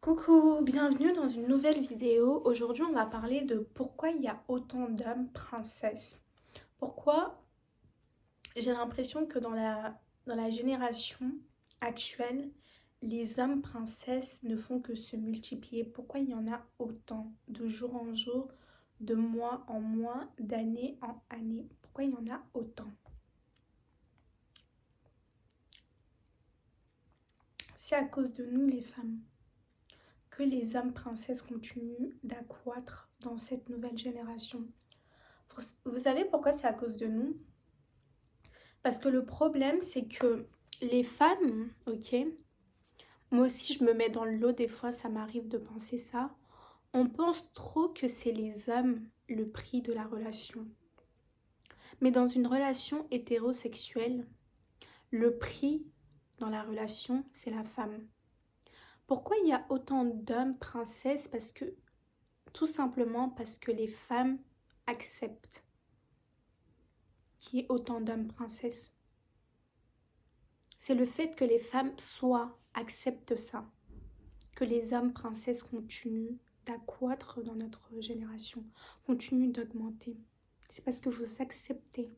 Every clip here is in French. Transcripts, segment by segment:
Coucou, bienvenue dans une nouvelle vidéo. Aujourd'hui, on va parler de pourquoi il y a autant d'hommes princesses. Pourquoi j'ai l'impression que dans la génération actuelle, les hommes princesses ne font que se multiplier. Pourquoi il y en a autant, de jour en jour, de mois en mois, d'année en année. Pourquoi il y en a autant? C'est à cause de nous, les femmes, que les hommes princesses continuent d'accroître dans cette nouvelle génération. Vous savez pourquoi c'est à cause de nous? Parce que le problème, c'est que les femmes, ok, moi aussi je me mets dans le lot, des fois ça m'arrive de penser ça, on pense trop que c'est les hommes le prix de la relation. Mais dans une relation hétérosexuelle, le prix dans la relation, c'est la femme. Pourquoi il y a autant d'hommes princesses? Parce que, tout simplement parce que les femmes acceptent qu'il y ait autant d'hommes princesses. C'est le fait que les femmes acceptent ça, que les hommes princesses continuent d'accroître dans notre génération, continuent d'augmenter. C'est parce que vous acceptez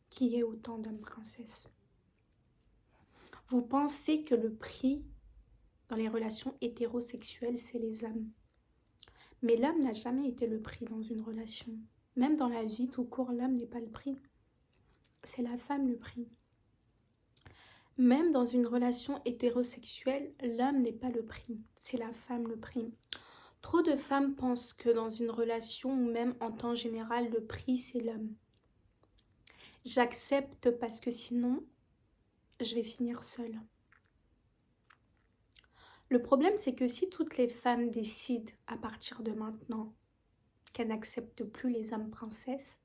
qu'il y ait autant d'hommes princesses. Vous pensez que le prix dans les relations hétérosexuelles, c'est les hommes. Mais l'homme n'a jamais été le prix dans une relation. Même dans la vie tout court, l'homme n'est pas le prix. C'est la femme le prix. Même dans une relation hétérosexuelle, l'homme n'est pas le prix, c'est la femme le prix. Trop de femmes pensent que dans une relation ou même en temps général, le prix c'est l'homme. J'accepte parce que sinon, je vais finir seule. Le problème c'est que si toutes les femmes décident à partir de maintenant qu'elles n'acceptent plus les hommes princesses,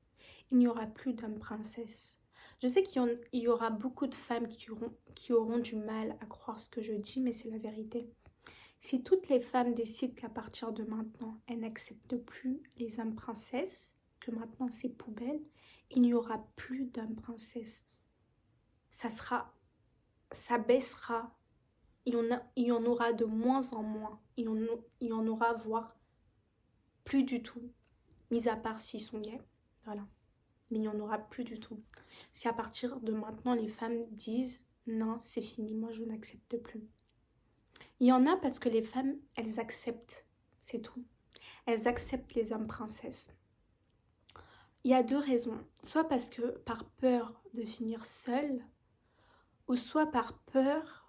il n'y aura plus d'hommes princesses. Je sais qu'il y aura beaucoup de femmes qui auront du mal à croire ce que je dis, mais c'est la vérité. Si toutes les femmes décident qu'à partir de maintenant, elles n'acceptent plus les hommes princesses, que maintenant c'est poubelle, il n'y aura plus d'hommes princesses. Ça baissera. Il y en aura de moins en moins. Il y en aura, voire plus du tout. Mis à part s'ils sont gays. Voilà. Mais il n'y en aura plus du tout. Si à partir de maintenant, les femmes disent « Non, c'est fini, moi je n'accepte plus ». Il y en a parce que les femmes, elles acceptent, c'est tout. Elles acceptent les hommes princesses. Il y a deux raisons. Soit parce que par peur de finir seule, ou soit par peur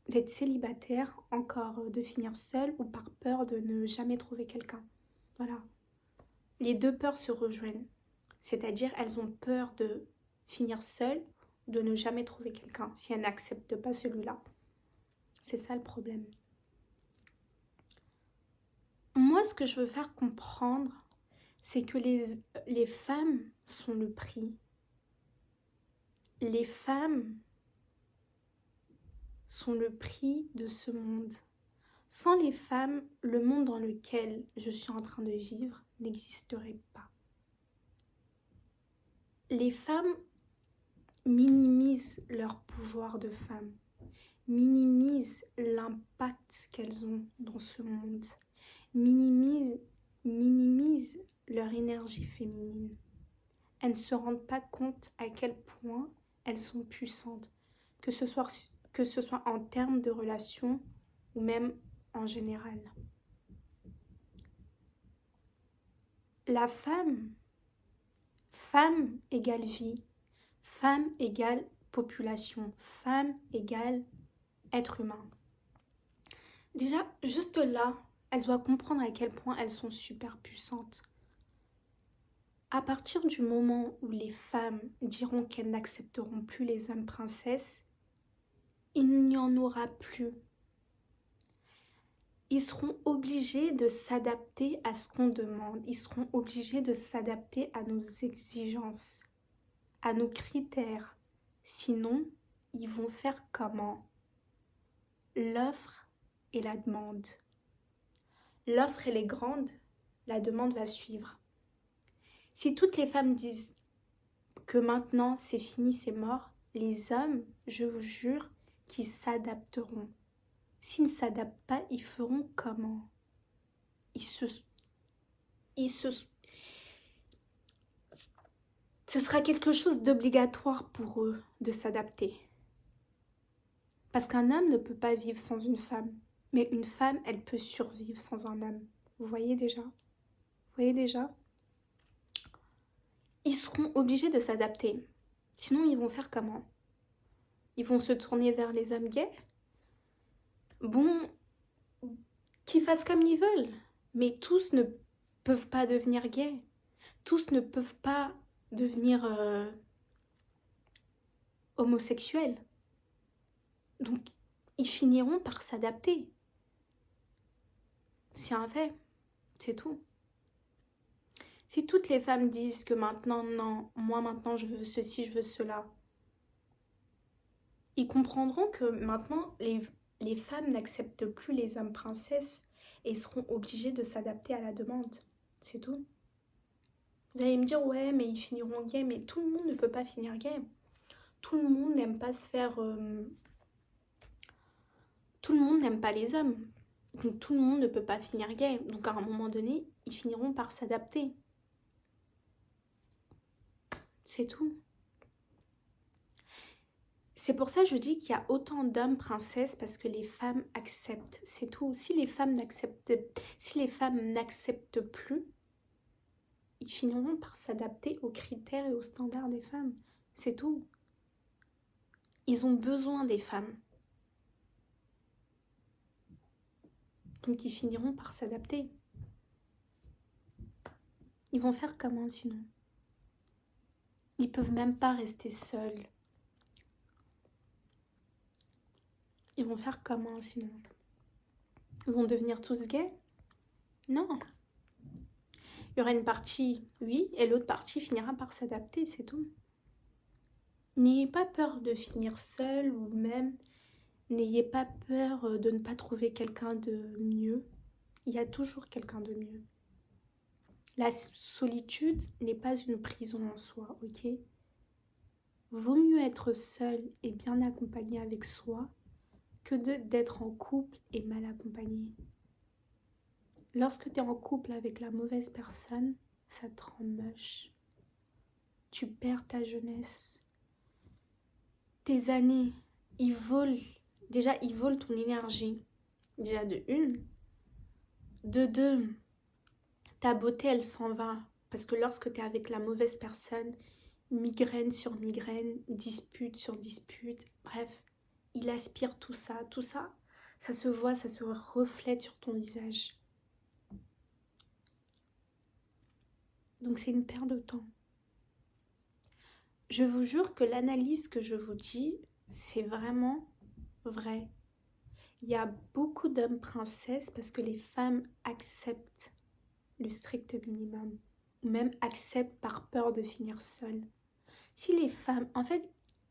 d'être célibataire, encore de finir seule, ou par peur de ne jamais trouver quelqu'un. Voilà. Les deux peurs se rejoignent. C'est-à-dire, elles ont peur de finir seule, de ne jamais trouver quelqu'un, si elles n'acceptent pas celui-là. C'est ça le problème. Moi, ce que je veux faire comprendre, c'est que les femmes sont le prix. Les femmes sont le prix de ce monde. Sans les femmes, le monde dans lequel je suis en train de vivre n'existerait pas. Les femmes minimisent leur pouvoir de femme, minimisent l'impact qu'elles ont dans ce monde, minimisent leur énergie féminine. Elles ne se rendent pas compte à quel point elles sont puissantes, que ce soit en termes de relations ou même en général. La femme égale vie, femme égale population, femme égale être humain. Déjà, juste là, elles doivent comprendre à quel point elles sont super puissantes. À partir du moment où les femmes diront qu'elles n'accepteront plus les hommes princesses, il n'y en aura plus. Ils seront obligés de s'adapter à ce qu'on demande. Ils seront obligés de s'adapter à nos exigences, à nos critères. Sinon, ils vont faire comment? L'offre et la demande. L'offre elle est grande, la demande va suivre. Si toutes les femmes disent que maintenant c'est fini, c'est mort, les hommes, je vous jure, qu'ils s'adapteront. S'ils ne s'adaptent pas, ils feront comment? Ils se... Ils se... Ce sera quelque chose d'obligatoire pour eux de s'adapter. Parce qu'un homme ne peut pas vivre sans une femme. Mais une femme, elle peut survivre sans un homme. Vous voyez déjà? Vous voyez déjà? Ils seront obligés de s'adapter. Sinon, ils vont faire comment? Ils vont se tourner vers les hommes gays? Bon, qu'ils fassent comme ils veulent. Mais tous ne peuvent pas devenir gays. Tous ne peuvent pas devenir homosexuels. Donc, ils finiront par s'adapter. C'est un fait. C'est tout. Si toutes les femmes disent que maintenant, non, moi maintenant je veux ceci, je veux cela, ils comprendront que maintenant les femmes n'acceptent plus les hommes princesses et seront obligées de s'adapter à la demande. C'est tout. Vous allez me dire, ouais, mais ils finiront gays, mais tout le monde ne peut pas finir gay. Tout le monde n'aime pas se faire... Tout le monde n'aime pas les hommes. Donc tout le monde ne peut pas finir gay. Donc à un moment donné, ils finiront par s'adapter. C'est tout. C'est pour ça que je dis qu'il y a autant d'hommes princesses parce que les femmes acceptent. C'est tout. Si les femmes n'acceptent plus, ils finiront par s'adapter aux critères et aux standards des femmes. C'est tout. Ils ont besoin des femmes. Donc ils finiront par s'adapter. Ils vont faire comment sinon? Ils peuvent même pas rester seuls. Ils vont faire comment sinon? Ils vont devenir tous gays? Non. Il y aura une partie, oui, et l'autre partie finira par s'adapter, c'est tout. N'ayez pas peur de finir seul ou même n'ayez pas peur de ne pas trouver quelqu'un de mieux. Il y a toujours quelqu'un de mieux. La solitude n'est pas une prison en soi, ok? Vaut mieux être seul et bien accompagné avec soi que d'être en couple et mal accompagné. Lorsque tu es en couple avec la mauvaise personne, ça te rend moche. Tu perds ta jeunesse. Tes années, ils volent ton énergie. Déjà de une. De deux, ta beauté, elle s'en va. Parce que lorsque tu es avec la mauvaise personne, migraine sur migraine, dispute sur dispute, bref, il aspire tout ça. Tout ça, ça se voit, ça se reflète sur ton visage. Donc c'est une perte de temps. Je vous jure que l'analyse que je vous dis, c'est vraiment vrai. Il y a beaucoup d'hommes princesses parce que les femmes acceptent le strict minimum. Ou même acceptent par peur de finir seules. Si les femmes... En fait,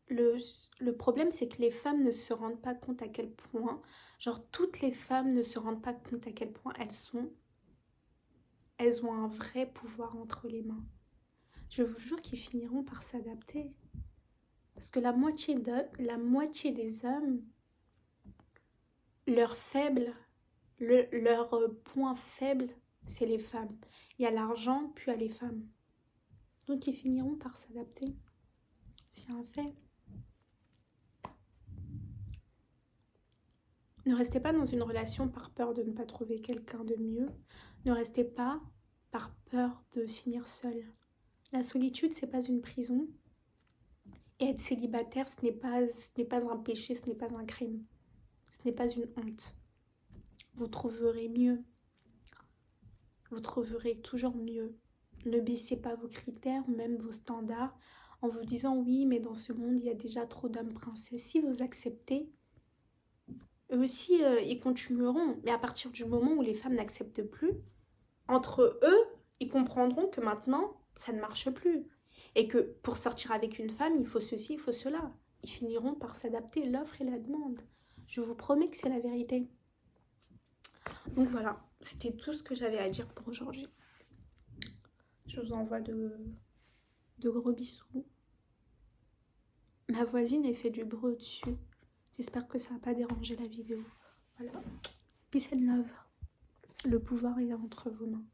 le problème, c'est que les femmes ne se rendent pas compte à quel point... Genre, toutes les femmes ne se rendent pas compte à quel point elles ont un vrai pouvoir entre les mains. Je vous jure qu'ils finiront par s'adapter. Parce que la moitié des hommes, leur point faible, c'est les femmes. Il y a l'argent, puis il y a les femmes. Donc ils finiront par s'adapter. C'est un fait. Ne restez pas dans une relation par peur de ne pas trouver quelqu'un de mieux. Ne restez pas par peur de finir seul. La solitude, c'est pas une prison. Et être célibataire, ce n'est pas un péché, ce n'est pas un crime. Ce n'est pas une honte. Vous trouverez mieux. Vous trouverez toujours mieux. Ne baissez pas vos critères, même vos standards, en vous disant oui, mais dans ce monde, il y a déjà trop d'hommes princesses. Si vous acceptez, eux aussi, ils continueront. Mais à partir du moment où les femmes n'acceptent plus, entre eux, ils comprendront que maintenant, ça ne marche plus. Et que pour sortir avec une femme, il faut ceci, il faut cela. Ils finiront par s'adapter, l'offre et la demande. Je vous promets que c'est la vérité. Donc voilà, c'était tout ce que j'avais à dire pour aujourd'hui. Je vous envoie de gros bisous. Ma voisine, elle fait du bruit au-dessus. J'espère que ça n'a pas dérangé la vidéo. Voilà. Peace and love. Le pouvoir est entre vos mains.